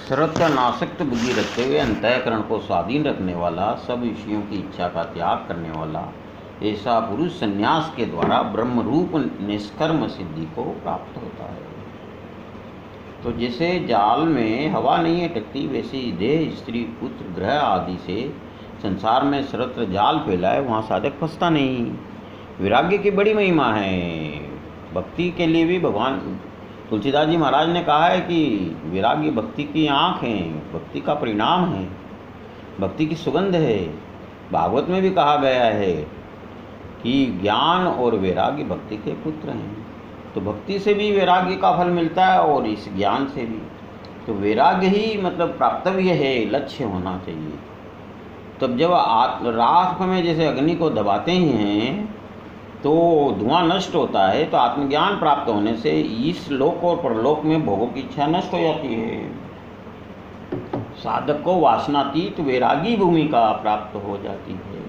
सर्वज्ञानासक्त बुद्धि रखते हुए अंतःकरण को स्वाधीन रखने वाला, सब विषयों की इच्छा का त्याग करने वाला ऐसा पुरुष संन्यास के द्वारा ब्रह्म रूप निष्कर्म सिद्धि को प्राप्त होता है। तो जैसे जाल में हवा नहीं अटकती, वैसे ही देह, स्त्री, पुत्र, ग्रह आदि से संसार में सर्वत्र जाल फैला है, वहाँ साधक फंसता नहीं। वैराग्य की बड़ी महिमा है। भक्ति के लिए भी भगवान तुलसीदास जी महाराज ने कहा है कि वैराग्य भक्ति की आँख है, भक्ति का परिणाम है, भक्ति की सुगंध है। भागवत में भी कहा गया है कि ज्ञान और वैराग्य भक्ति के पुत्र हैं। तो भक्ति से भी वैराग्य का फल मिलता है और इस ज्ञान से भी। तो वैराग्य ही मतलब प्राप्तव्य है, लक्ष्य होना चाहिए। तब जब राख में जैसे अग्नि को दबाते हैं तो धुआं नष्ट होता है, तो आत्मज्ञान प्राप्त होने से इस लोक और परलोक में भोगों की इच्छा नष्ट हो जाती है। साधक को वासनातीत वैरागी भूमिका प्राप्त हो जाती है।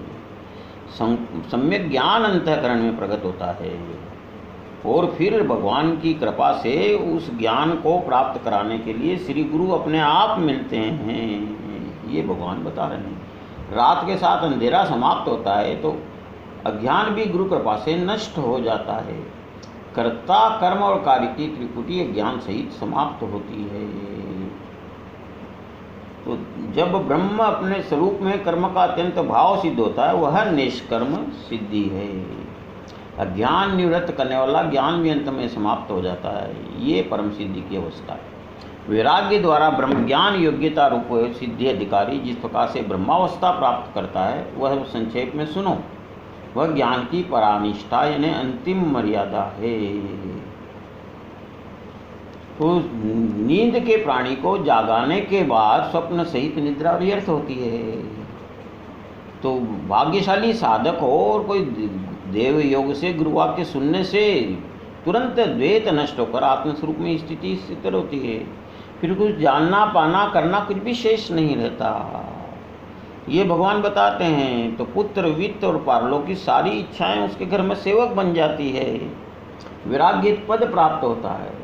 सम्यक ज्ञान अंतःकरण में प्रकट होता है और फिर भगवान की कृपा से उस ज्ञान को प्राप्त कराने के लिए श्री गुरु अपने आप मिलते हैं। ये भगवान बता रहे हैं। रात के साथ अंधेरा समाप्त होता है तो अज्ञान भी गुरु कृपा से नष्ट हो जाता है। कर्ता, कर्म और कार्य की त्रिपुटी ज्ञान सहित समाप्त होती है। तो जब ब्रह्म अपने स्वरूप में कर्म का अत्यंत भाव सिद्ध होता है, वह निष्कर्म सिद्धि है। अज्ञान निवृत्त करने वाला ज्ञान भी अंत में समाप्त हो जाता है। ये परम सिद्धि की अवस्था है। वैराग्य द्वारा ब्रह्म ज्ञान योग्यता रूप सिद्धि अधिकारी जिस प्रकार से ब्रह्मावस्था प्राप्त करता है, वह संक्षेप में सुनो। वह ज्ञान की परानिष्ठा यानी अंतिम मर्यादा है। तो नींद के प्राणी को जागाने के बाद स्वप्न सहित निद्रा व्यर्थ होती है। तो भाग्यशाली साधक हो और कोई देव योग से गुरुवाक्य सुनने से तुरंत द्वैत नष्ट होकर आत्मस्वरूप में स्थिति स्थिर होती है। फिर कुछ जानना, पाना, करना कुछ भी शेष नहीं रहता। ये भगवान बताते हैं। तो पुत्र, वित्त और पारलोक की सारी इच्छाएं उसके घर में सेवक बन जाती है। वैराग्य पद प्राप्त होता है।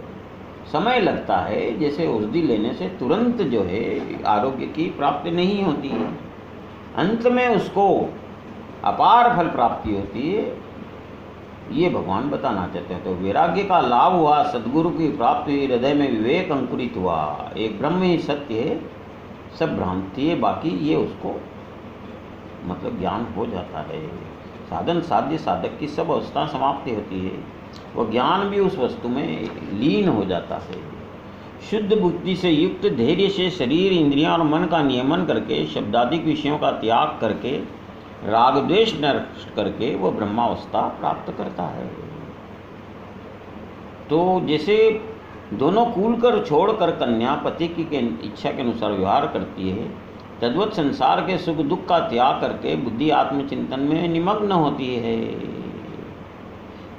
समय लगता है, जैसे औषधि लेने से तुरंत जो है आरोग्य की प्राप्ति नहीं होती है, अंत में उसको अपार फल प्राप्ति होती है। ये भगवान बताना चाहते हैं। तो वैराग्य का लाभ हुआ, सद्गुरु की प्राप्ति हुई, हृदय में विवेक अंकुरित हुआ। एक ब्रह्म ही सत्य है, सब भ्रांति है, बाकी ये उसको मतलब ज्ञान हो जाता है। साधन साध्य साधक की सब अवस्था समाप्ति होती है। वह ज्ञान भी उस वस्तु में लीन हो जाता है। शुद्ध बुद्धि से युक्त धैर्य से शरीर, इंद्रियां और मन का नियमन करके, शब्दादिक विषयों का त्याग करके, राग द्वेष नष्ट करके वह ब्रह्मावस्था प्राप्त करता है। तो जैसे दोनों कूल कर छोड़कर कन्या पति की इच्छा के अनुसार व्यवहार करती है, तद्वत संसार के सुख दुख का त्याग करके बुद्धि आत्मचिंतन में निमग्न होती है।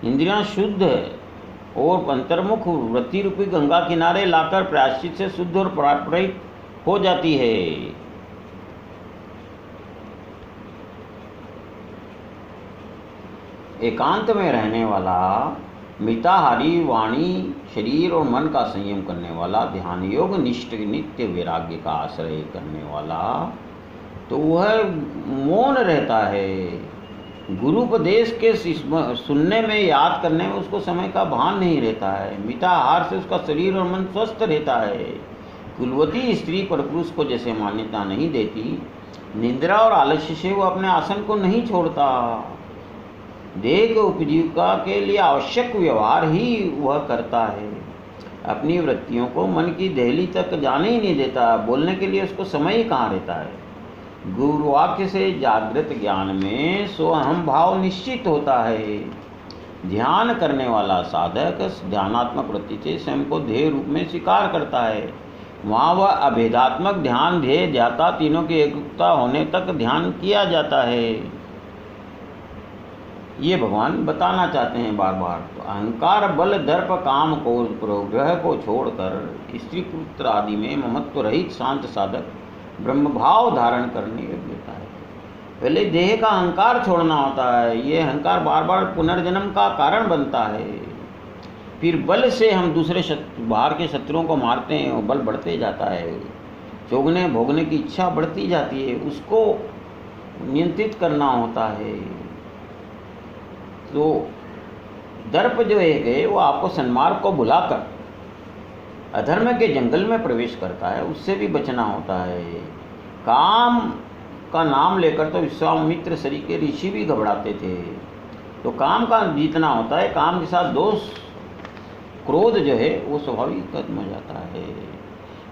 इंद्रियां शुद्ध और अंतर्मुख वृत्ति रूपी गंगा किनारे लाकर प्रायश्चित से शुद्ध और परापरित हो जाती है। एकांत में रहने वाला, मिताहारी वाणी, शरीर और मन का संयम करने वाला, ध्यान योग निष्ठ नित्य वैराग्य का आश्रय करने वाला, तो वह मौन रहता है। गुरुपदेश के सुनने में, याद करने में उसको समय का भान नहीं रहता है। मिताहार से उसका शरीर और मन स्वस्थ रहता है। कुलवती स्त्री पर पुरुष को जैसे मान्यता नहीं देती, निद्रा और आलस्य से वो अपने आसन को नहीं छोड़ता। देह के उपजीविका के लिए आवश्यक व्यवहार ही वह करता है। अपनी वृत्तियों को मन की दहली तक जाने ही नहीं देता। बोलने के लिए उसको समय ही कहाँ रहता है। गुरुवाक्य से जागृत ज्ञान में स्वअहम भाव निश्चित होता है। ध्यान करने वाला साधक ध्यानात्मक वृत्ति से स्वयं को ध्येय रूप में स्वीकार करता है। वहाँ वह अभेदात्मक ध्यान, ध्येय, ध्याता तीनों की एकरूपता होने तक ध्यान किया जाता है। ये भगवान बताना चाहते हैं बार बार। तो अहंकार, बल, दर्प, काम को, ग्रह को छोड़कर स्त्री पुत्र आदि में ममत्व रहित शांत साधक ब्रह्म भाव धारण करने योग्यता है। पहले देह का अहंकार छोड़ना होता है। ये अहंकार बार बार पुनर्जन्म का कारण बनता है। फिर बल से हम दूसरे बाहर के शत्रुओं को मारते हैं और बल बढ़ते जाता है। चोगने भोगने की इच्छा बढ़ती जाती है, उसको नियंत्रित करना होता है। तो दर्प जो है वो आपको सन्मार्ग को भुलाकर अधर्म के जंगल में प्रवेश करता है, उससे भी बचना होता है। काम का नाम लेकर तो विश्वामित्र सरी के ऋषि भी घबराते थे। तो काम का जीतना होता है, काम के साथ दोष क्रोध जो है वो स्वाभाविक खत्म हो जाता है।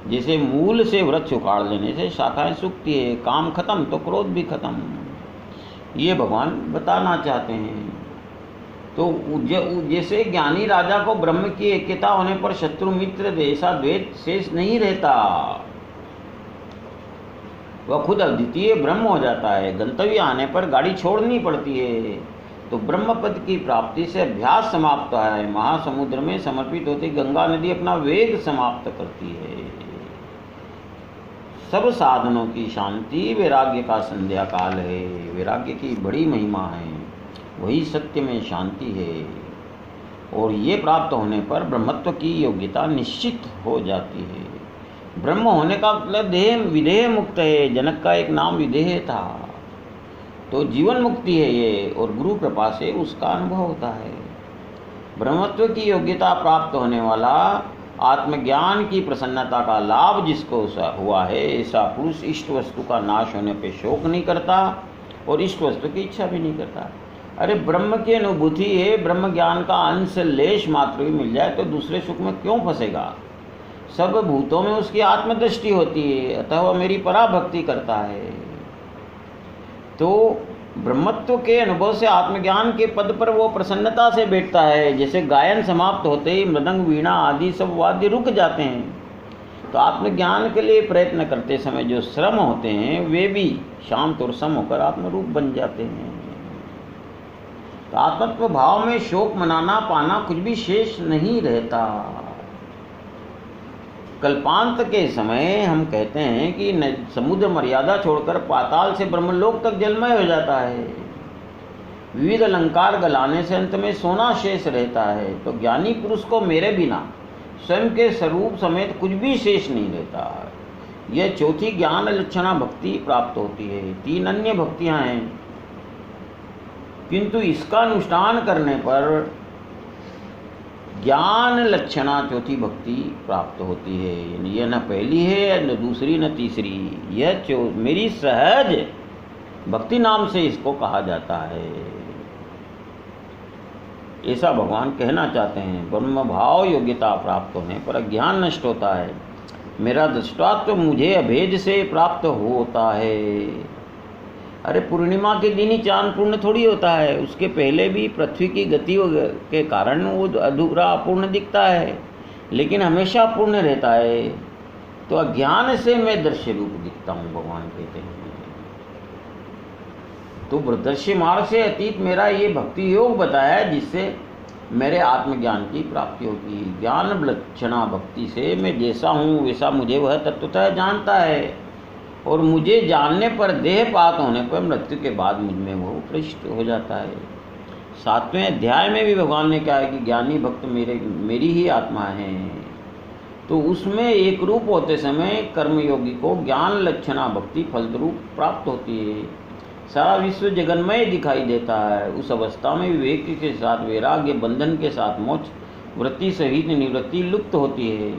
जैसे मूल से वृक्ष उखाड़ लेने से शाखाएं सूखती है, काम खत्म तो क्रोध भी खत्म, ये भगवान बताना चाहते हैं। तो जैसे ज्ञानी राजा को ब्रह्म की ऐक्यता होने पर शत्रु मित्र ऐसा द्वेष शेष नहीं रहता, वह खुद अद्वितीय ब्रह्म हो जाता है। गंतव्य आने पर गाड़ी छोड़नी पड़ती है। तो ब्रह्म पद की प्राप्ति से अभ्यास समाप्त है। महासमुद्र में समर्पित होती गंगा नदी अपना वेग समाप्त करती है। सब साधनों की शांति वैराग्य का संध्या काल है। वैराग्य की बड़ी महिमा है, वही सत्य में शांति है। और ये प्राप्त होने पर ब्रह्मत्व की योग्यता निश्चित हो जाती है। ब्रह्म होने का मतलब देह विदेह मुक्त है। जनक का एक नाम विदेह था, तो जीवन मुक्ति है ये, और गुरु कृपा से उसका अनुभव होता है। ब्रह्मत्व की योग्यता प्राप्त होने वाला आत्मज्ञान की प्रसन्नता का लाभ जिसको हुआ है, ऐसा पुरुष इष्ट वस्तु का नाश होने पे शोक नहीं करता और इष्ट वस्तु की इच्छा भी नहीं करता। अरे ब्रह्म की अनुभूति है, ब्रह्म ज्ञान का अंश लेश मात्र भी मिल जाए तो दूसरे सुख में क्यों फंसेगा। सब भूतों में उसकी आत्मदृष्टि होती है, अतः वह मेरी पराभक्ति करता है। तो ब्रह्मत्व के अनुभव से आत्मज्ञान के पद पर वो प्रसन्नता से बैठता है। जैसे गायन समाप्त होते ही मृदंग वीणा आदि सब वाद्य रुक जाते हैं। तो आत्मज्ञान के लिए प्रयत्न करते समय जो श्रम होते हैं वे भी शांत और सम होकर आत्मरूप बन जाते हैं। तो आत्मत्व भाव में शोक मनाना पाना कुछ भी शेष नहीं रहता। कल्पांत के समय हम कहते हैं कि समुद्र मर्यादा छोड़कर पाताल से ब्रह्मलोक तक जलमय हो जाता है। विविध अलंकार गलाने से अंत में सोना शेष रहता है। तो ज्ञानी पुरुष को मेरे बिना स्वयं के स्वरूप समेत कुछ भी शेष नहीं रहता। यह चौथी ज्ञान लक्षणा भक्ति प्राप्त होती है। 3 अन्य भक्तियां हैं, किंतु इसका अनुष्ठान करने पर ज्ञान लक्षणा चौथी भक्ति प्राप्त होती है। यह न पहली है, न दूसरी, न तीसरी। यह मेरी सहज भक्ति नाम से इसको कहा जाता है, ऐसा भगवान कहना चाहते हैं। ब्रह्म भाव योग्यता प्राप्त होने पर अज्ञान नष्ट होता है। मेरा दृष्टात्व मुझे अभेद से प्राप्त होता है। अरे पूर्णिमा के दिन ही चांद पूर्ण थोड़ी होता है, उसके पहले भी पृथ्वी की गति के कारण वो अधूरा अपूर्ण दिखता है, लेकिन हमेशा पूर्ण रहता है। तो अज्ञान से मैं दृश्य रूप दिखता हूँ, भगवान कहते हैं। तो दृश्य मार्ग से अतीत मेरा ये भक्ति योग बताया है, जिससे मेरे आत्मज्ञान की प्राप्ति होती है। ज्ञान लक्षणा भक्ति से मैं जैसा हूँ वैसा मुझे वह तत्वतः जानता है, और मुझे जानने पर देहपात होने पर मृत्यु के बाद मुझ में वो प्रविष्ट हो जाता है। 7वें अध्याय में भी भगवान ने कहा है कि ज्ञानी भक्त मेरी ही आत्मा है। तो उसमें एक रूप होते समय कर्मयोगी को ज्ञान लक्षणा भक्ति फलस्वरूप प्राप्त होती है। सारा विश्व जगन्मय दिखाई देता है। उस अवस्था में विवेक के साथ वैराग्य, बंधन के साथ मोक्ष, वृत्ति सहित निवृत्ति लुप्त होती है।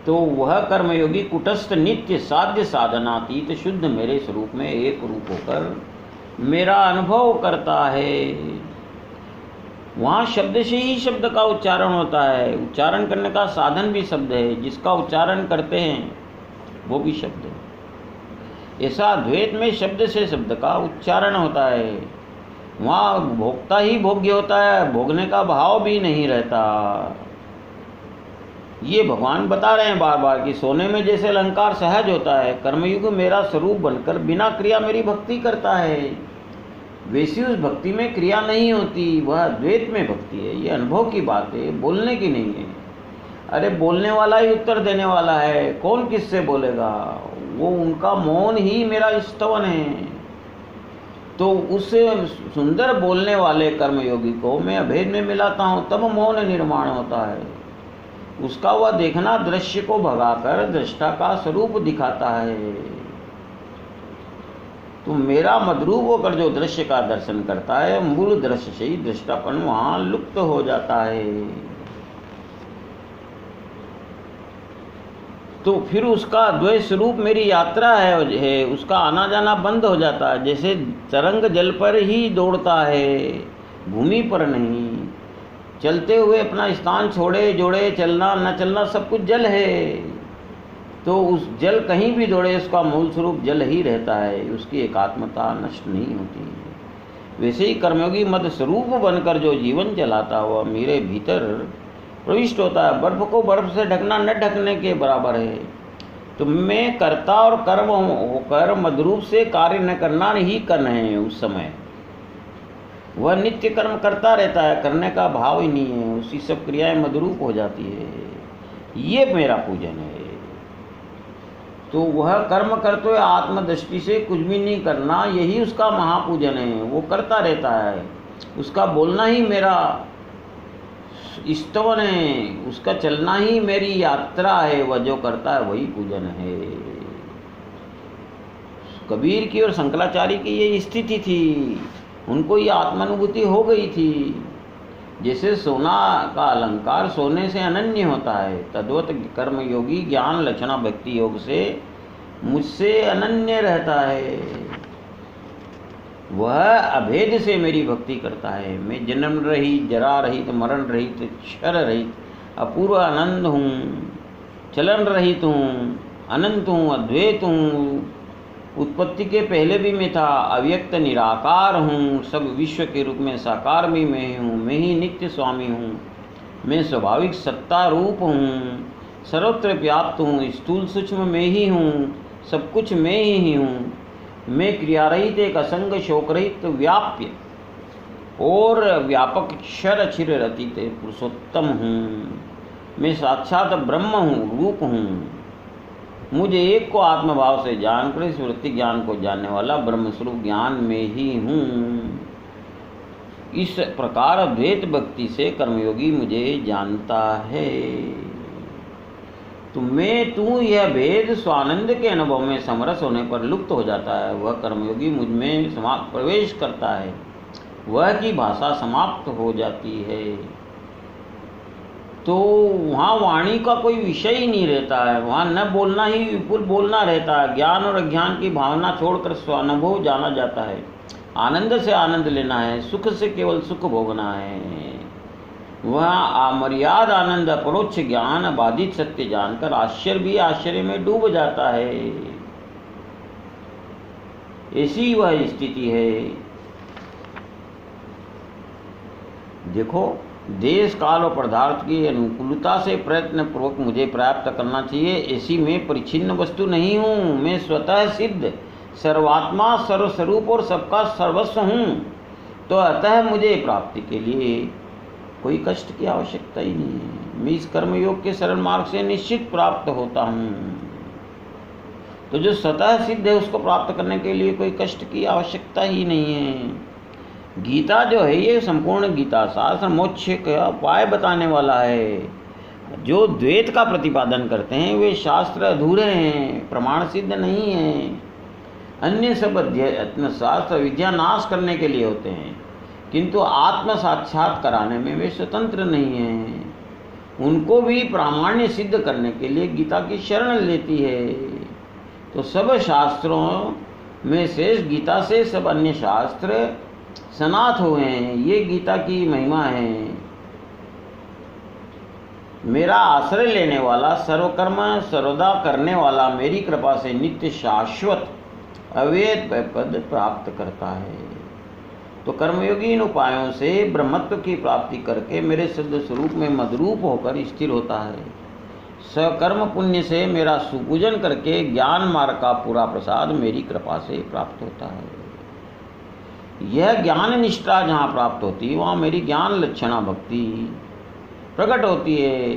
तो वह कर्मयोगी कुटस्थ नित्य साध्य साधनातीत शुद्ध मेरे स्वरूप में एक रूप होकर मेरा अनुभव करता है। वहाँ शब्द से ही शब्द का उच्चारण होता है। उच्चारण करने का साधन भी शब्द है, जिसका उच्चारण करते हैं वो भी शब्द है। ऐसा द्वैत में शब्द से शब्द का उच्चारण होता है। वहाँ भोक्ता ही भोग्य होता है, भोगने का भाव भी नहीं रहता। ये भगवान बता रहे हैं बार बार कि सोने में जैसे अलंकार सहज होता है, कर्मयुग मेरा स्वरूप बनकर बिना क्रिया मेरी भक्ति करता है, वैसी उस भक्ति में क्रिया नहीं होती, वह द्वैत में भक्ति है। ये अनुभव की बात है, बोलने की नहीं है। अरे बोलने वाला ही उत्तर देने वाला है, कौन किससे बोलेगा। वो उनका मौन ही मेरा स्तवन है। तो उस सुंदर बोलने वाले कर्मयोगी को मैं अभेद में मिलाता हूँ, तब मौन निर्माण होता है। उसका वह देखना दृश्य को भगाकर दृष्टा का स्वरूप दिखाता है। तो मेरा मद्रूप होकर जो दृश्य का दर्शन करता है, मूल दृश्य से ही दृष्टापन वहाँ लुप्त हो जाता है। तो फिर उसका द्वैत स्वरूप मेरी यात्रा है, उसका आना जाना बंद हो जाता है। जैसे तरंग जल पर ही दौड़ता है, भूमि पर नहीं। चलते हुए अपना स्थान छोड़े जोड़े, चलना न चलना सब कुछ जल है। तो उस जल कहीं भी दौड़े, उसका मूल स्वरूप जल ही रहता है, उसकी एकात्मता नष्ट नहीं होती। वैसे ही कर्मयोगी मद स्वरूप बनकर जो जीवन चलाता हुआ मेरे भीतर प्रविष्ट होता है, बर्फ को बर्फ से ढकना न ढकने के बराबर है। तो मैं कर्ता और कर्म होकर मदरूप से कार्य न करना ही करना है। उस समय वह नित्य कर्म करता रहता है, करने का भाव ही नहीं है, उसकी सब क्रियाएं मदरूप हो जाती है। ये मेरा पूजन है। तो वह कर्म करते हुए आत्मदृष्टि से कुछ भी नहीं करना, यही उसका महापूजन है। वो करता रहता है, उसका बोलना ही मेरा स्तवन है, उसका चलना ही मेरी यात्रा है। वह जो करता है वही पूजन है। कबीर की और शंकराचार्य की ये स्थिति थी, उनको ये आत्मानुभूति हो गई थी। जैसे सोना का अलंकार सोने से अनन्य होता है, तद्वत कर्मयोगी ज्ञान लक्षणा भक्ति योग से मुझसे अनन्य रहता है। वह अभेद से मेरी भक्ति करता है। मैं जन्म रहित, जरा रहित, मरण रहित, क्षर रहित, अपूर्व आनंद हूँ, चलन रहित हूँ, अनंत हूँ, अद्वैत हूँ। उत्पत्ति के पहले भी मैं था, अव्यक्त निराकार हूँ, सब विश्व के रूप में साकार भी मैं हूँ, मैं ही नित्य स्वामी हूँ, मैं स्वाभाविक सत्ता रूप हूँ, सर्वत्र व्याप्त हूँ, स्थूल सूक्ष्म मैं ही हूँ, सब कुछ मैं ही हूँ। मैं क्रिया रहित, एक असंग शोक रहित, व्याप्य और व्यापक क्षर अचिर रतित पुरुषोत्तम हूँ। मैं साक्षात ब्रह्म हूँ, रूप हूँ। मुझे एक को आत्मभाव से जानकर इस वृत्ति ज्ञान को जानने वाला ब्रह्मस्वरूप ज्ञान में ही हूँ। इस प्रकार अद्वैत भक्ति से कर्मयोगी मुझे जानता है। तो मैं तू यह भेद स्वानंद के अनुभव में समरस होने पर लुप्त हो जाता है। वह कर्मयोगी मुझ में प्रवेश करता है, वह की भाषा समाप्त हो जाती है। तो वहाँ वाणी का कोई विषय ही नहीं रहता है, वहाँ न बोलना ही विपुल बोलना रहता है। ज्ञान और अज्ञान की भावना छोड़कर स्वानुभव जाना जाता है। आनंद से आनंद लेना है, सुख से केवल सुख भोगना है। वह अमर्याद आनंद, अपरोक्ष ज्ञान, बाधित सत्य जानकर आश्चर्य भी आश्चर्य में डूब जाता है। ऐसी वह स्थिति है। देखो, देश काल और पदार्थ की अनुकूलता से प्रयत्न पूर्वक मुझे प्राप्त करना चाहिए। ऐसी मैं परिच्छिन्न वस्तु नहीं हूँ। मैं स्वतः सिद्ध सर्वात्मा, सर्वस्वरूप और सबका सर्वस्व हूँ। तो अतः मुझे प्राप्ति के लिए कोई कष्ट की आवश्यकता ही नहीं है। मैं इस कर्मयोग के सरल मार्ग से निश्चित प्राप्त होता हूँ। तो जो स्वतः सिद्ध है उसको प्राप्त करने के लिए कोई कष्ट की आवश्यकता ही नहीं है। गीता जो है ये संपूर्ण गीता शास्त्र मोक्ष का उपाय बताने वाला है। जो द्वैत का प्रतिपादन करते हैं वे शास्त्र अधूरे हैं, प्रमाण सिद्ध नहीं हैं। अन्य सब शास्त्र विद्या नाश करने के लिए होते हैं, किंतु आत्म साक्षात कराने में वे स्वतंत्र नहीं हैं। उनको भी प्रामाण्य सिद्ध करने के लिए गीता की शरण लेती है। तो सब शास्त्रों में शेष गीता से सब अन्य शास्त्र सनात हुए हैं। ये गीता की महिमा है। मेरा आश्रय लेने वाला, सर्वकर्म सर्वदा करने वाला मेरी कृपा से नित्य शाश्वत अवैध पद प्राप्त करता है। तो कर्मयोगी इन उपायों से ब्रह्मत्व की प्राप्ति करके मेरे सिद्ध स्वरूप में मदरूप होकर स्थिर होता है। सकर्म पुण्य से मेरा सुपूजन करके ज्ञान मार्ग का पूरा प्रसाद मेरी कृपा से प्राप्त होता है। यह ज्ञान निष्ठा जहाँ प्राप्त होती है वहाँ मेरी ज्ञान लक्षणा भक्ति प्रकट होती है।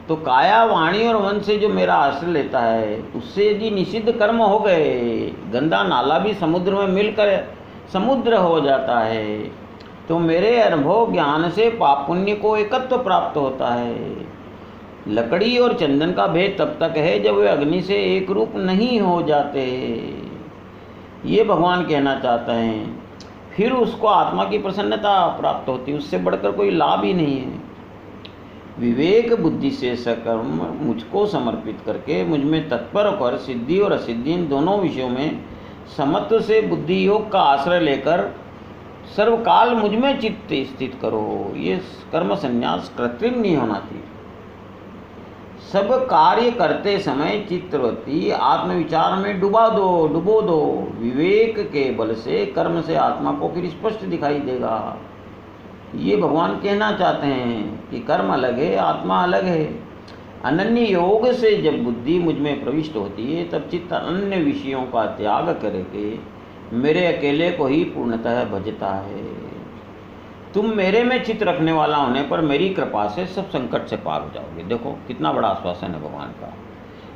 तो काया, वाणी और मन से जो मेरा आश्रय लेता है उससे यदि निषिद्ध कर्म हो गए, गंदा नाला भी समुद्र में मिलकर समुद्र हो जाता है, तो मेरे अनुभव ज्ञान से पाप पुण्य को एकत्व प्राप्त होता है। लकड़ी और चंदन का भेद तब तक है जब वे अग्नि से एक रूप नहीं हो जाते, ये भगवान कहना चाहते हैं। फिर उसको आत्मा की प्रसन्नता प्राप्त होती है, उससे बढ़कर कोई लाभ ही नहीं है। विवेक बुद्धि से सकर्म मुझको समर्पित करके मुझ में तत्पर होकर सिद्धि और असिद्धि इन दोनों विषयों में समत्व से बुद्धि योग का आश्रय लेकर सर्वकाल मुझ में चित्त स्थित करो। ये कर्म संन्यास कृत्रिम नहीं होना चाहिए। सब कार्य करते समय चित्तवृत्ति आत्मविचार में डुबो दो। विवेक के बल से कर्म से आत्मा को फिर स्पष्ट दिखाई देगा। ये भगवान कहना चाहते हैं कि कर्म अलग है, आत्मा अलग है। अनन्य योग से जब बुद्धि मुझ में प्रविष्ट होती है तब चित्त अन्य विषयों का त्याग करके मेरे अकेले को ही पूर्णतः भजता है। तुम मेरे में चित्त रखने वाला होने पर मेरी कृपा से सब संकट से पार हो जाओगे। देखो कितना बड़ा आश्वासन है भगवान का।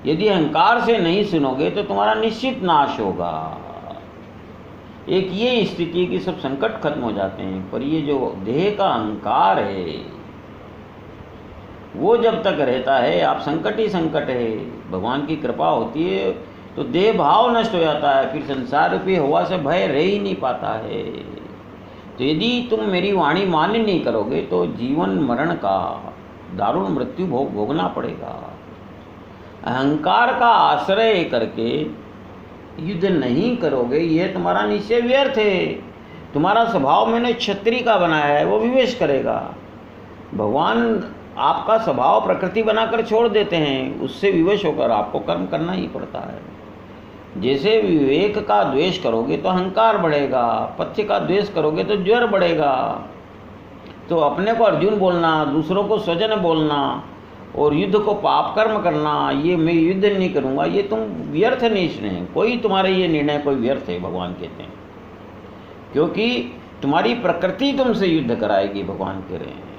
यदि अहंकार से नहीं सुनोगे तो तुम्हारा निश्चित नाश होगा। एक ये स्थिति कि सब संकट खत्म हो जाते हैं, पर ये जो देह का अहंकार है वो जब तक रहता है आप संकट ही संकट है। भगवान की कृपा होती है तो देह भाव नष्ट हो जाता है, फिर संसार रूपी हवा से भय रह ही नहीं पाता है। तो यदि तुम मेरी वाणी मान्य नहीं करोगे तो जीवन मरण का दारुण मृत्यु भोगना पड़ेगा। अहंकार का आश्रय करके युद्ध नहीं करोगे, यह तुम्हारा निश्चय व्यर्थ है। तुम्हारा स्वभाव मैंने क्षत्रिय का बनाया है, वो विवेश करेगा। भगवान आपका स्वभाव प्रकृति बनाकर छोड़ देते हैं, उससे विवश होकर आपको कर्म करना ही पड़ता है। जैसे विवेक का द्वेष करोगे तो अहंकार बढ़ेगा, पथ्य का द्वेष करोगे तो ज्वर बढ़ेगा। तो अपने को अर्जुन बोलना, दूसरों को स्वजन बोलना और युद्ध को पाप कर्म करना, ये मैं युद्ध नहीं करूँगा, ये तुम व्यर्थ नहीं। कोई तुम्हारे ये निर्णय कोई व्यर्थ है, भगवान कहते हैं, क्योंकि तुम्हारी प्रकृति तुमसे युद्ध कराएगी। भगवान कह रहे हैं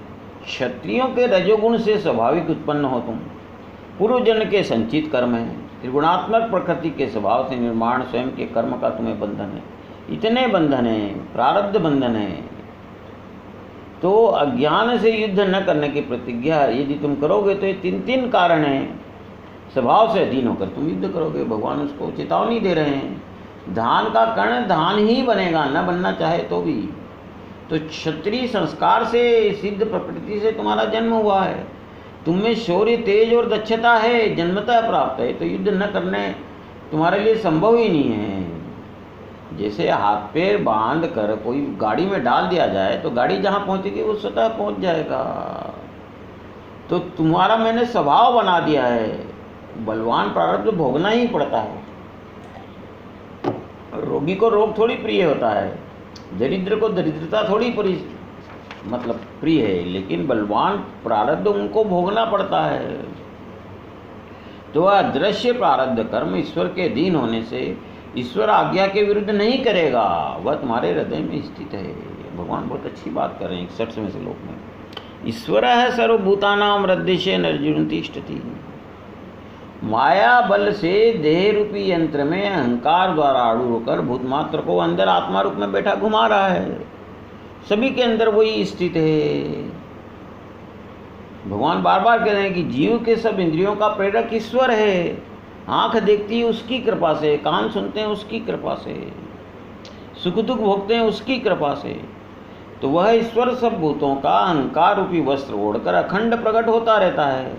क्षत्रियों के रजोगुण से स्वाभाविक उत्पन्न हो तुम, पूर्व जन्म के संचित कर्म है, त्रिगुणात्मक प्रकृति के स्वभाव से निर्माण स्वयं के कर्म का तुम्हें बंधन है। इतने बंधन है, प्रारब्ध बंधन है। तो अज्ञान से युद्ध न करने की प्रतिज्ञा यदि तुम करोगे तो ये तीन कारण हैं। स्वभाव से अधीन होकर तुम युद्ध करोगे, भगवान उसको चेतावनी दे रहे हैं। धान का कण धान ही बनेगा, न बनना चाहे तो भी। तो क्षत्रिय संस्कार से सिद्ध प्रकृति से तुम्हारा जन्म हुआ है, तुम में शौर्य तेज और दक्षता है, जन्मतः प्राप्त है। तो युद्ध न करने तुम्हारे लिए संभव ही नहीं है। जैसे हाथ पैर बांध कर कोई गाड़ी में डाल दिया जाए तो गाड़ी जहाँ पहुँचेगी वो स्वतः पहुँच जाएगा। तो तुम्हारा मैंने स्वभाव बना दिया है, बलवान प्रारब्ध भोगना ही पड़ता है। रोगी को रोग थोड़ी प्रिय होता है, दरिद्र को दरिद्रता थोड़ी प्रिय है, लेकिन बलवान प्रारब्ध उनको भोगना पड़ता है। तो वह दृश्य प्रारब्ध कर्म ईश्वर के अधीन होने से ईश्वर आज्ञा के विरुद्ध नहीं करेगा, वह तुम्हारे हृदय में स्थित है। भगवान बहुत अच्छी बात कर रहे हैं 61वें श्लोक में। ईश्वर है सर्वभूतानां हृदय अर्जुन तिष्ठति। माया बल से देह रूपी यंत्र में अहंकार द्वारा आड़ू होकर भूतमात्र को अंदर आत्मा रूप में बैठा घुमा रहा है। सभी के अंदर वही स्थित है। भगवान बार बार कह रहे हैं कि जीव के सब इंद्रियों का प्रेरक ईश्वर है। आँख देखती है उसकी कृपा से, कान सुनते हैं उसकी कृपा से, सुख दुख भोगते हैं उसकी कृपा से। तो वह ईश्वर सब भूतों का अहंकार रूपी वस्त्र ओढ़कर अखंड प्रकट होता रहता है।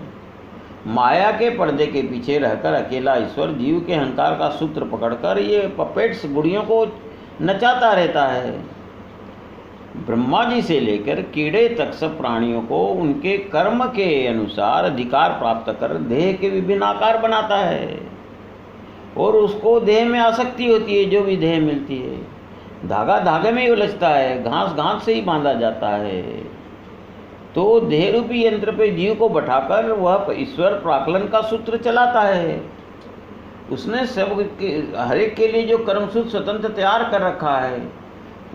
माया के पर्दे के पीछे रहकर अकेला ईश्वर जीव के अहंकार का सूत्र पकड़कर ये पपेट्स गुड़ियों को नचाता रहता है। ब्रह्मा जी से लेकर कीड़े तक सब प्राणियों को उनके कर्म के अनुसार अधिकार प्राप्त कर देह के विभिन्न आकार बनाता है और उसको देह में आसक्ति होती है। जो भी देह मिलती है, धागा धागे में ही उलझता है, घास घास से ही बांधा जाता है। तो देह रूपी यंत्र पे जीव को बैठाकर वह ईश्वर प्राकलन का सूत्र चलाता है। उसने सब हर एक के लिए जो कर्मसूत्र स्वतंत्र तैयार कर रखा है,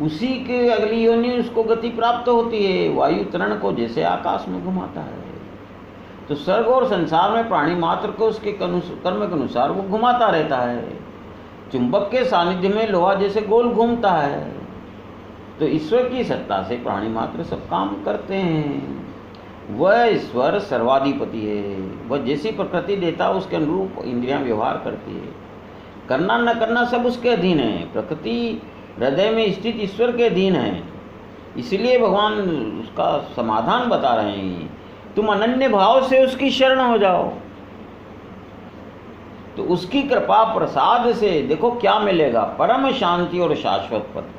उसी के अगली योनि उसको गति प्राप्त होती है। वायु तरण को जैसे आकाश में घुमाता है, तो स्वर्ग और संसार में प्राणी मात्र को उसके कर्म के अनुसार वो घुमाता रहता है। चुंबक के सानिध्य में लोहा जैसे गोल घूमता है। तो ईश्वर की सत्ता से प्राणी मात्र सब काम करते हैं। वह ईश्वर सर्वाधिपति है। वह जैसी प्रकृति देता है उसके अनुरूप इंद्रियां व्यवहार करती है। करना न करना सब उसके अधीन है। प्रकृति हृदय में स्थित ईश्वर के अधीन है। इसलिए भगवान उसका समाधान बता रहे हैं, तुम अनन्य भाव से उसकी शरण हो जाओ, तो उसकी कृपा प्रसाद से देखो क्या मिलेगा, परम शांति और शाश्वत पद।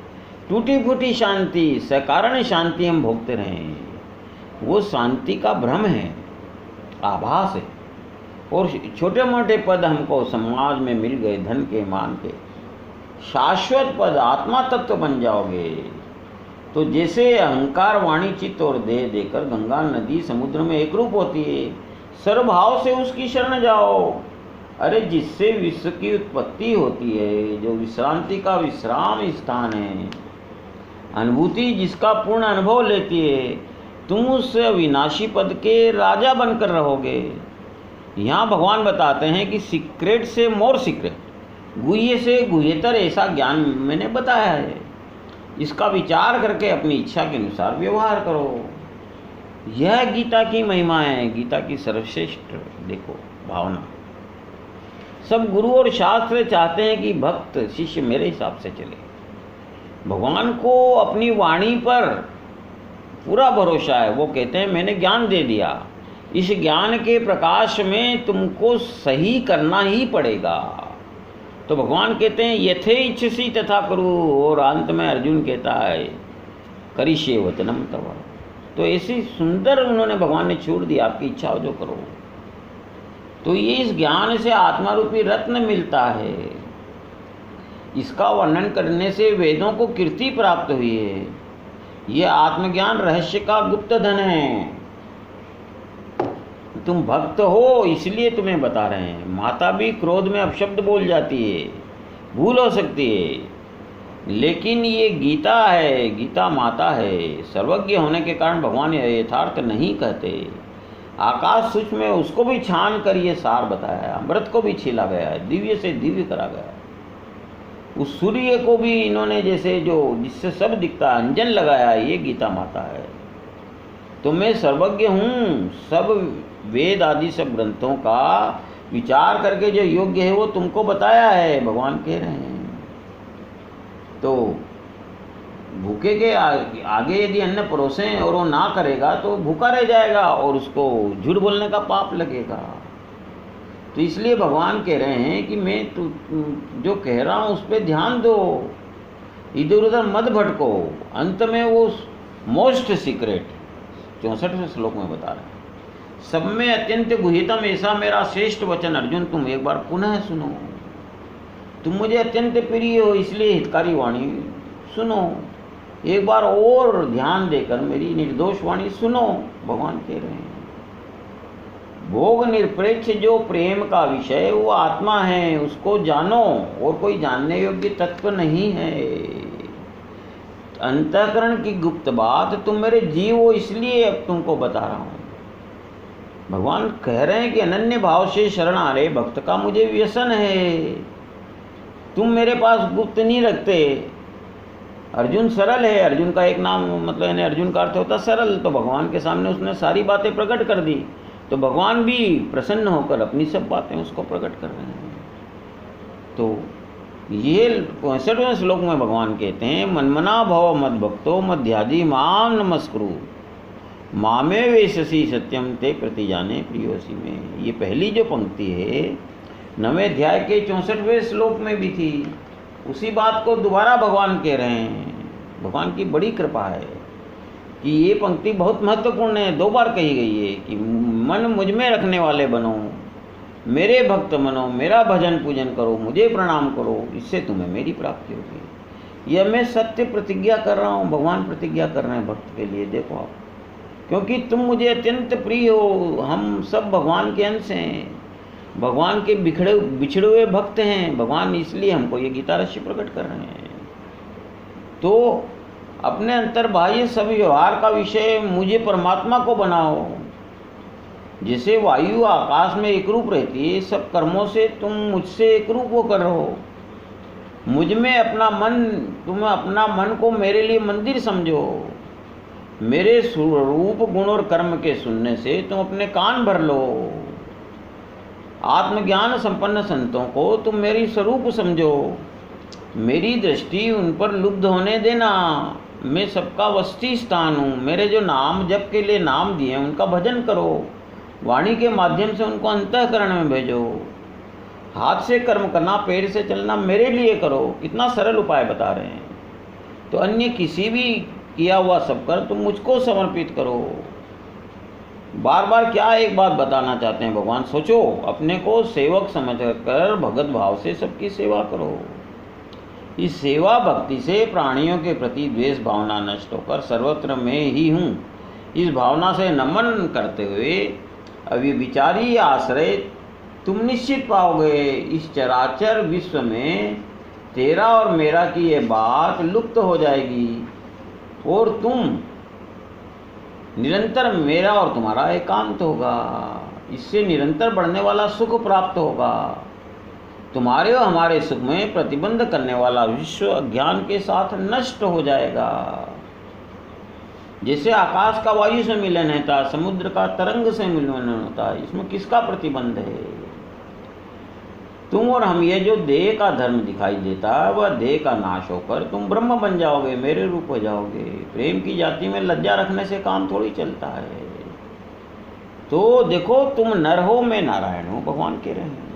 टूटी फूटी शांति, सकारण शांति हम भोगते रहें, वो शांति का भ्रम है, आभास है। और छोटे मोटे पद हमको समाज में मिल गए, धन के मान के, शाश्वत पद आत्मा तत्व बन जाओगे। तो जैसे अहंकार वाणी चित्त और देह देकर गंगा नदी समुद्र में एक रूप होती है, सर्वभाव से उसकी शरण जाओ। अरे जिससे विश्व की उत्पत्ति होती है, जो विश्रांति का विश्राम स्थान है, अनुभूति जिसका पूर्ण अनुभव लेती है, तुम उस अविनाशी पद के राजा बनकर रहोगे। यहाँ भगवान बताते हैं कि सीक्रेट से मोर सीक्रेट, गुह्य से गुह्यतर ऐसा ज्ञान मैंने बताया है। इसका विचार करके अपनी इच्छा के अनुसार व्यवहार करो। यह गीता की महिमा है, गीता की सर्वश्रेष्ठ देखो भावना। सब गुरु और शास्त्र चाहते हैं कि भक्त शिष्य मेरे हिसाब से चले। भगवान को अपनी वाणी पर पूरा भरोसा है। वो कहते हैं मैंने ज्ञान दे दिया, इस ज्ञान के प्रकाश में तुमको सही करना ही पड़ेगा। तो भगवान कहते हैं यथे इच्छसी तथा करो, और अंत में अर्जुन कहता है करिष्ये वचनम तव। तो ऐसी सुंदर उन्होंने भगवान ने छोड़ दिया, आपकी इच्छा हो जो करो। तो ये इस ज्ञान से आत्मा रूपी रत्न मिलता है। इसका वर्णन करने से वेदों को कीर्ति प्राप्त हुई है। ये आत्मज्ञान रहस्य का गुप्त धन है। तुम भक्त हो इसलिए तुम्हें बता रहे हैं। माता भी क्रोध में अपशब्द बोल जाती है, भूल हो सकती है, लेकिन ये गीता है, गीता माता है। सर्वज्ञ होने के कारण भगवान यथार्थ नहीं कहते। आकाश सूक्ष्म में उसको भी छान कर ये सार बताया है। अमृत को भी छीला गया है, दिव्य से दिव्य करा गया है। उस सूर्य को भी इन्होंने जैसे जो जिससे सब दिखता है अंजन लगाया है, ये गीता माता है। तो मैं सर्वज्ञ हूँ, सब वेद आदि सब ग्रंथों का विचार करके जो योग्य है वो तुमको बताया है, भगवान कह रहे हैं। तो भूखे के आगे यदि अन्न परोसें और वो ना करेगा तो भूखा रह जाएगा और उसको झूठ बोलने का पाप लगेगा। तो इसलिए भगवान कह रहे हैं कि मैं जो कह रहा हूँ उस पर ध्यान दो, इधर उधर मत भटको। अंत में वो मोस्ट सीक्रेट 64वें श्लोक में बता रहे हैं, सब में अत्यंत गुह्यतम ऐसा मेरा श्रेष्ठ वचन अर्जुन तुम एक बार पुनः सुनो। तुम मुझे अत्यंत प्रिय हो इसलिए हितकारी वाणी सुनो। एक बार और ध्यान देकर मेरी निर्दोष वाणी सुनो। भगवान कह रहे हैं भोग निरपेक्ष जो प्रेम का विषय वो आत्मा है, उसको जानो और कोई जानने योग्य तत्व नहीं है। अंतःकरण की गुप्त बात तुम मेरे जीव हो इसलिए अब तुमको बता रहा हूँ। भगवान कह रहे हैं कि अनन्य भाव से शरण आ रहे भक्त का मुझे व्यसन है। तुम मेरे पास गुप्त नहीं रखते। अर्जुन सरल है, अर्जुन का एक नाम मतलब यानी अर्जुन का अर्थ होता सरल। तो भगवान के सामने उसने सारी बातें प्रकट कर दी, तो भगवान भी प्रसन्न होकर अपनी सब बातें उसको प्रकट कर रहे हैं। तो ये 65वें श्लोक में भगवान कहते हैं मनमना भव मद भक्तो मध्यादि माम नमस्कुरु मामे वेशसी सत्यम ते प्रति जाने प्रियोसी में। ये पहली जो पंक्ति है 9वें अध्याय के 64वें श्लोक में भी थी। उसी बात को दोबारा भगवान कह रहे हैं। भगवान की बड़ी कृपा है कि ये पंक्ति बहुत महत्वपूर्ण है, 2 बार कही गई है कि मन मुझ में रखने वाले बनो, मेरे भक्त बनो, मेरा भजन पूजन करो, मुझे प्रणाम करो, इससे तुम्हें मेरी प्राप्ति होगी। यह मैं सत्य प्रतिज्ञा कर रहा हूँ। भगवान प्रतिज्ञा कर रहे हैं भक्त के लिए। देखो आप, क्योंकि तुम मुझे अत्यंत प्रिय हो। हम सब भगवान के अंश हैं, भगवान के बिछड़े हुए भक्त हैं। भगवान इसलिए हमको ये गीता रहस्य प्रकट कर रहे हैं। तो अपने अंतर्बाह्य सभी व्यवहार का विषय मुझे परमात्मा को बनाओ। जैसे वायु आकाश में एक रूप रहती है, सब कर्मों से तुम मुझसे एक रूप होकर रहो। मुझ में अपना मन, तुम अपना मन को मेरे लिए मंदिर समझो। मेरे स्वरूप गुण और कर्म के सुनने से तुम अपने कान भर लो। आत्मज्ञान संपन्न संतों को तुम मेरी स्वरूप समझो, मेरी दृष्टि उन पर लुब्ध होने देना। मैं सबका वस्ती स्थान हूँ। मेरे जो नाम जप के लिए नाम दिए उनका भजन करो, वाणी के माध्यम से उनको अंतःकरण में भेजो। हाथ से कर्म करना, पैर से चलना मेरे लिए करो। कितना सरल उपाय बता रहे हैं। तो अन्य किसी भी किया हुआ सब कर तुम मुझको समर्पित करो। बार बार क्या एक बात बताना चाहते हैं भगवान, सोचो। अपने को सेवक समझकर भगत भाव से सबकी सेवा करो। इस सेवा भक्ति से प्राणियों के प्रति द्वेष भावना नष्ट होकर सर्वत्र मैं ही हूँ, इस भावना से नमन करते हुए अविचारी आश्रय तुम निश्चित पाओगे। इस चराचर विश्व में तेरा और मेरा की ये बात लुप्त हो जाएगी और तुम निरंतर मेरा और तुम्हारा एकांत होगा। इससे निरंतर बढ़ने वाला सुख प्राप्त होगा। तुम्हारे और हमारे सुख में प्रतिबंध करने वाला विश्व अज्ञान के साथ नष्ट हो जाएगा। जैसे आकाश का वायु से मिलन होता है, समुद्र का तरंग से मिलन होता है, इसमें किसका प्रतिबंध है? तुम और हम, ये जो देह का धर्म दिखाई देता है वह देह का नाश होकर तुम ब्रह्म बन जाओगे, मेरे रूप हो जाओगे। प्रेम की जाति में लज्जा रखने से काम थोड़ी चलता है। तो देखो, तुम नर हो, मैं नारायण हूँ, भगवान कह रहे हैं।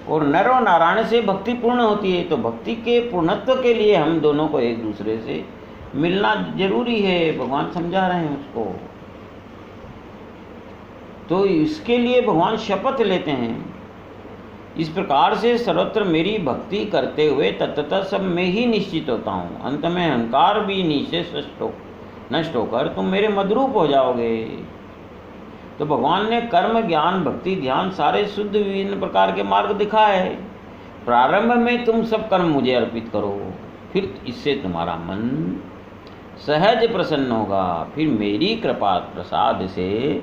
और नर और नारायण से भक्ति पूर्ण होती है। तो भक्ति के पूर्णत्व के लिए हम दोनों को एक दूसरे से मिलना जरूरी है, भगवान समझा रहे हैं उसको। तो इसके लिए भगवान शपथ लेते हैं। इस प्रकार से सर्वत्र मेरी भक्ति करते हुए तत्तः सब में ही निश्चित होता हूँ। अंत में अहंकार भी नीचे नष्ट होकर तुम मेरे मदरूप हो जाओगे। तो भगवान ने कर्म, ज्ञान, भक्ति, ध्यान सारे शुद्ध विभिन्न प्रकार के मार्ग दिखाए। प्रारंभ में तुम सब कर्म मुझे अर्पित करो, फिर इससे तुम्हारा मन सहज प्रसन्न होगा। फिर मेरी कृपा प्रसाद से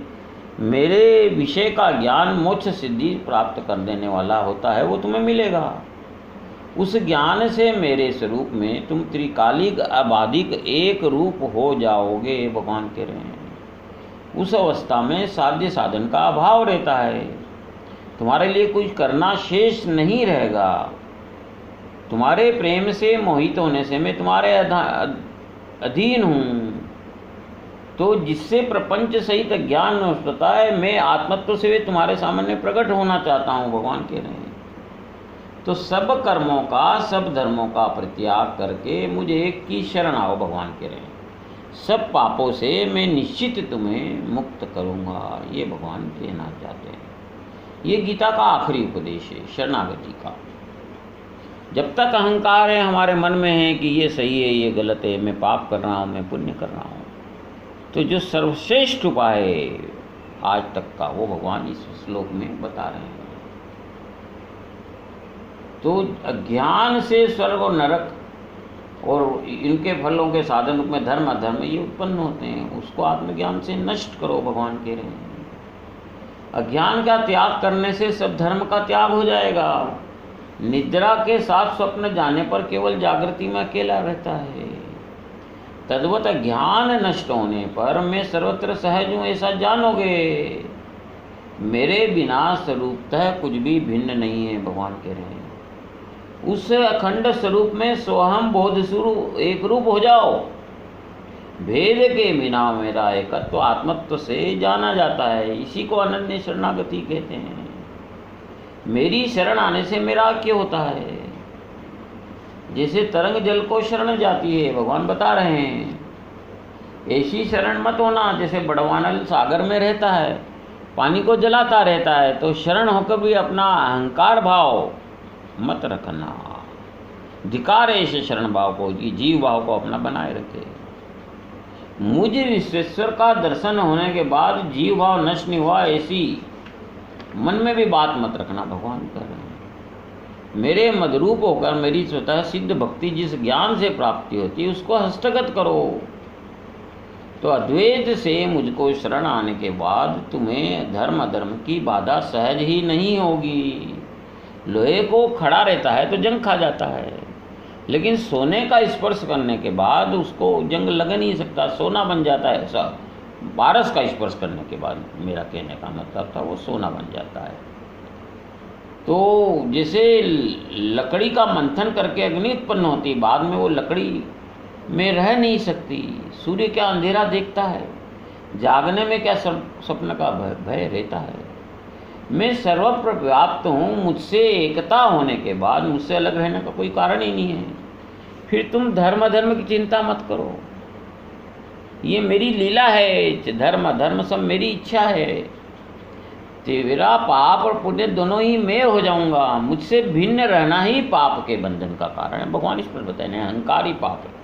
मेरे विषय का ज्ञान मोक्ष सिद्धि प्राप्त कर देने वाला होता है, वो तुम्हें मिलेगा। उस ज्ञान से मेरे स्वरूप में तुम त्रिकालिक अबाधिक एक रूप हो जाओगे, भगवान कह रहे हैं। उस अवस्था में साध्य साधन का अभाव रहता है। तुम्हारे लिए कुछ करना शेष नहीं रहेगा। तुम्हारे प्रेम से मोहित होने से मैं तुम्हारे अधीन हूँ। तो जिससे प्रपंच सहित ज्ञान नष्ट होता है, मैं आत्मत्व से तुम्हारे सामने प्रकट होना चाहता हूँ, भगवान कह रहे हैं। तो सब कर्मों का, सब धर्मों का परित्याग करके मुझे एक की शरण आओ, भगवान कह रहे हैं। सब पापों से मैं निश्चित तुम्हें मुक्त करूँगा, ये भगवान कहना चाहते हैं। ये गीता का आखिरी उपदेश है, शरणागति का। जब तक अहंकार है हमारे मन में है कि ये सही है, ये गलत है, मैं पाप कर रहा हूँ, मैं पुण्य कर रहा हूँ, तो जो सर्वश्रेष्ठ उपाय है आज तक का, वो भगवान इस श्लोक में बता रहे हैं। तो अज्ञान से स्वर्ग और नरक और इनके फलों के साधन रूप में धर्म अधर्म ये उत्पन्न होते हैं, उसको आत्मज्ञान से नष्ट करो, भगवान कह रहे हैं। अज्ञान का त्याग करने से सब धर्म का त्याग हो जाएगा। निद्रा के साथ स्वप्न जाने पर केवल जागृति में अकेला रहता है। तद्वत ज्ञान नष्ट होने पर मैं सर्वत्र सहज हूँ, ऐसा जानोगे। मेरे बिना स्वरूपतः कुछ भी भिन्न नहीं है, भगवान कह रहे हैं। उस अखंड स्वरूप में सोहम बोध स्वरूप एक रूप हो जाओ। भेद के बिना मेरा एकत्व आत्मत्व से जाना जाता है। इसी को अनन्य शरणागति कहते हैं। मेरी शरण आने से मेरा क्या होता है? जैसे तरंग जल को शरण जाती है, भगवान बता रहे हैं। ऐसी शरण मत होना जैसे बड़वानल सागर में रहता है, पानी को जलाता रहता है। तो शरण होकर भी अपना अहंकार भाव मत रखना। धिकार ऐसे शरण भाव को, जीव भाव को अपना बनाए रखे। मुझ विश्वेश्वर का दर्शन होने के बाद जीव भाव नष्ट नहीं हुआ, ऐसी मन में भी बात मत रखना, भगवान कर रहे हैं। मेरे मदरूप होकर मेरी स्वतः सिद्ध भक्ति जिस ज्ञान से प्राप्ति होती है उसको हस्तगत करो। तो अद्वैत से मुझको शरण आने के बाद तुम्हें धर्म अधर्म की बाधा सहज ही नहीं होगी। लोहे को खड़ा रहता है तो जंग खा जाता है, लेकिन सोने का स्पर्श करने के बाद उसको जंग लग नहीं सकता, सोना बन जाता है। ऐसा पारस का स्पर्श करने के बाद, मेरा कहने का मतलब था, वो सोना बन जाता है। तो जैसे लकड़ी का मंथन करके अग्नि उत्पन्न होती, बाद में वो लकड़ी में रह नहीं सकती। सूर्य क्या अंधेरा देखता है, जागने में क्या स्वप्न का भय रहता है। मैं सर्वत्र व्याप्त हूँ, मुझसे एकता होने के बाद मुझसे अलग रहने का कोई कारण ही नहीं है। फिर तुम धर्म अधर्म की चिंता मत करो, ये मेरी लीला है। धर्म अधर्म सब मेरी इच्छा है। तेरा पाप और पुण्य दोनों ही मैं हो जाऊंगा। मुझसे भिन्न रहना ही पाप के बंधन का कारण है। भगवान इस पर बताए अहंकार ही पाप है।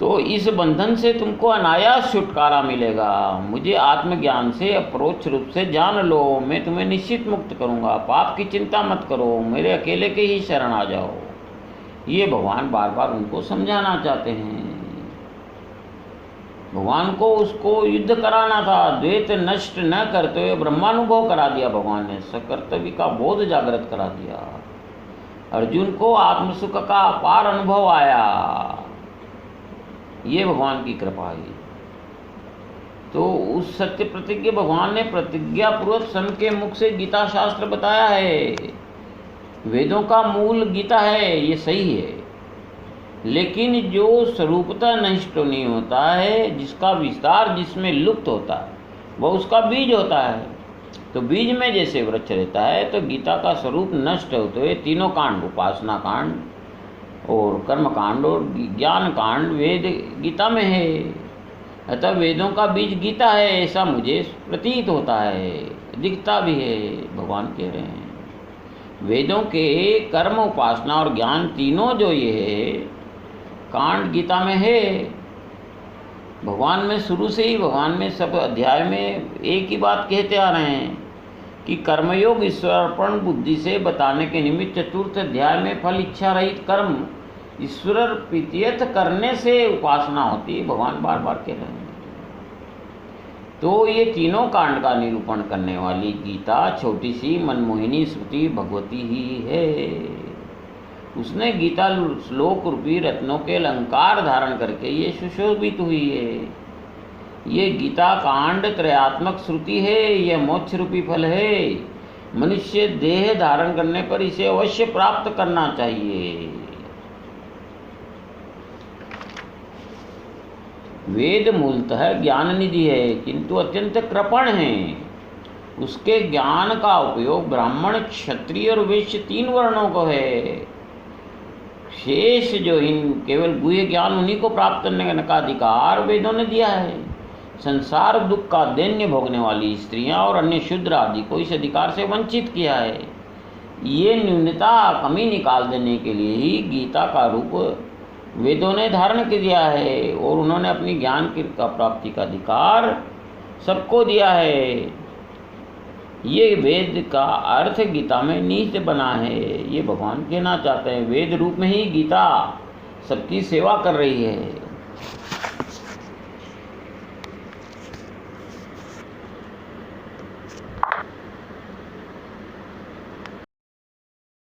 तो इस बंधन से तुमको अनायास छुटकारा मिलेगा। मुझे आत्मज्ञान से अप्रोच रूप से जान लो, मैं तुम्हें निश्चित मुक्त करूंगा। पाप की चिंता मत करो, मेरे अकेले के ही शरण आ जाओ। ये भगवान बार बार उनको समझाना चाहते हैं। भगवान को उसको युद्ध कराना था। द्वैत नष्ट न करते हुए ब्रह्मानुभव करा दिया भगवान ने, सकर्तव्य का बोध जागृत करा दिया। अर्जुन को आत्मसुख का अपार अनुभव आया। ये भगवान की कृपा है। तो उस सत्य प्रतिज्ञा भगवान ने प्रतिज्ञा पूर्वक स्वयं के मुख से गीता शास्त्र बताया है। वेदों का मूल गीता है, ये सही है। लेकिन जो स्वरूपतः नष्ट नहीं होता है, जिसका विस्तार जिसमें लुप्त होता है, वह उसका बीज होता है। तो बीज में जैसे वृक्ष रहता है, तो गीता का स्वरूप नष्ट होते हुए तीनों कांड, उपासना कांड और कर्म कांड और ज्ञान कांड वेद गीता में है। अतः वेदों का बीज गीता है, ऐसा मुझे प्रतीत होता है, दिखता भी है। भगवान कह रहे हैं वेदों के कर्म, उपासना और ज्ञान तीनों जो ये है कांड गीता में है। भगवान में शुरू से ही, भगवान में सब अध्याय में एक ही बात कहते आ रहे हैं कि कर्मयोग ईश्वरार्पण बुद्धि से बताने के निमित्त चतुर्थ अध्याय में फल इच्छा रहित कर्म ईश्वर प्रीत्यर्थ करने से उपासना होती है। भगवान बार बार कह रहे हैं। तो ये तीनों कांड का निरूपण करने वाली गीता छोटी सी मनमोहिनी श्रुति भगवती ही है। उसने गीता श्लोक रूपी रत्नों के अलंकार धारण करके ये सुशोभित हुई है। ये गीता कांड त्रयात्मक श्रुति है, यह मोक्ष रूपी फल है। मनुष्य देह धारण करने पर इसे अवश्य प्राप्त करना चाहिए। वेद मूलतः ज्ञान निधि है, किंतु अत्यंत कृपण है। उसके ज्ञान का उपयोग ब्राह्मण, क्षत्रिय और वैश्य तीन वर्णों को है। शेष जो इन केवल गुह्य ज्ञान उन्हीं को प्राप्त करने का अधिकार वेदों ने दिया है। संसार दुख का दैन्य भोगने वाली स्त्रियां और अन्य शूद्र आदि को इस अधिकार से वंचित किया है। ये न्यूनता कमी निकाल देने के लिए ही गीता का रूप वेदों ने धारण कर दिया है और उन्होंने अपनी ज्ञान की प्राप्ति का अधिकार सबको दिया है। ये वेद का अर्थ गीता में निहित बना है। ये भगवान कहना चाहते हैं, वेद रूप में ही गीता सबकी सेवा कर रही है।